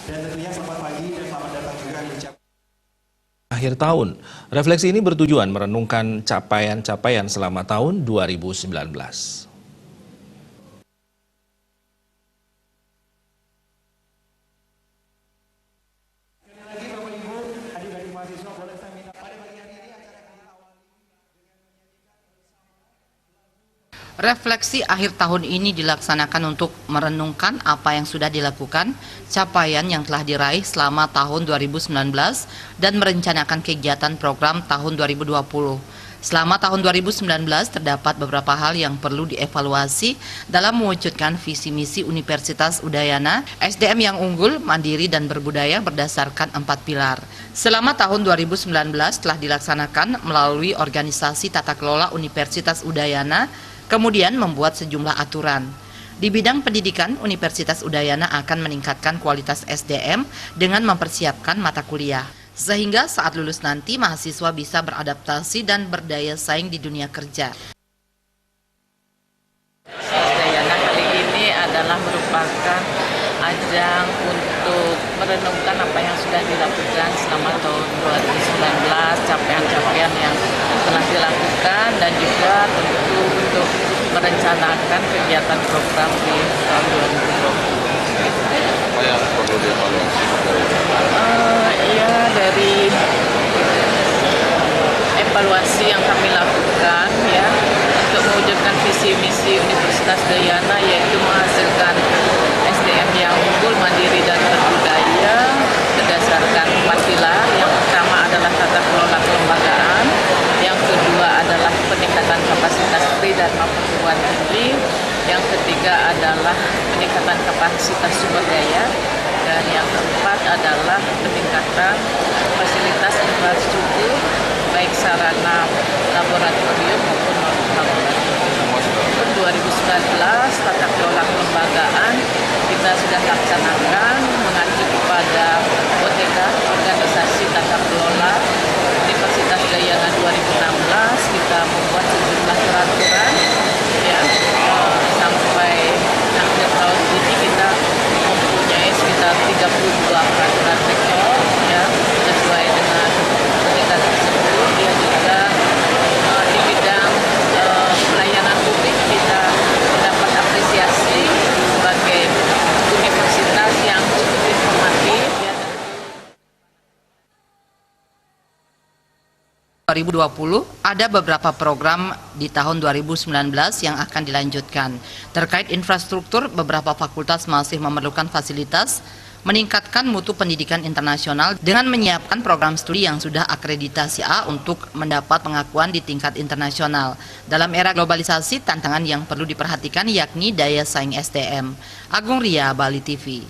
Dan tentunya selamat pagi dan selamat datang juga diucapkan. Akhir tahun, refleksi ini bertujuan merenungkan capaian-capaian selama tahun 2019. Refleksi akhir tahun ini dilaksanakan untuk merenungkan apa yang sudah dilakukan, capaian yang telah diraih selama tahun 2019, dan merencanakan kegiatan program tahun 2020. Selama tahun 2019 terdapat beberapa hal yang perlu dievaluasi dalam mewujudkan visi misi Universitas Udayana, SDM yang unggul, mandiri, dan berbudaya berdasarkan 4 pilar. Selama tahun 2019 telah dilaksanakan melalui organisasi tata kelola Universitas Udayana, kemudian membuat sejumlah aturan. Di bidang pendidikan, Universitas Udayana akan meningkatkan kualitas SDM dengan mempersiapkan mata kuliah, sehingga saat lulus nanti mahasiswa bisa beradaptasi dan berdaya saing di dunia kerja. Udayana kali ini adalah merupakan ajang untuk merenungkan apa yang sudah dilakukan selama tahun 2019, capaian-capaian yang telah dilakukan, dan juga tentu untuk merencanakan kegiatan program di tahun 2020. Apa yang perlu dievaluasi? Ya, dari evaluasi yang kami lakukan ya untuk mewujudkan visi misi Universitas Udayana, yaitu menghasilkan SDM yang unggul, mandiri, dan berbudaya berdasarkan 4 pilar. Yang pertama adalah tata kelola kelembagaan, yang kedua adalah peningkatan kapasitas dan perguruan tinggi, yang ketiga adalah peningkatan kapasitas sumber daya, dan yang keempat adalah peningkatan fasilitas infrastruktur baik sarana laboratorium maupun non-laboratorium. 2019 tata kelola kelembagaan kita sudah laksanakan mengacu kepada OTK, organisasi tata kelola Universitas Udayana 2016. Kita membuat sejumlah peraturan ya, sampai akhir tahun ini kita mempunyai sekitar 32 peraturan rektor ya, sesuai dengan OTK tersebut. Ya, juga di bidang pelayanan publik kita mendapat apresiasi sebagai universitas yang cukup informatif ya. 2020 ada beberapa program di tahun 2019 yang akan dilanjutkan. Terkait infrastruktur, beberapa fakultas masih memerlukan fasilitas, meningkatkan mutu pendidikan internasional dengan menyiapkan program studi yang sudah akreditasi A untuk mendapat pengakuan di tingkat internasional. Dalam era globalisasi, tantangan yang perlu diperhatikan yakni daya saing SDM. Agung Ria, Bali TV.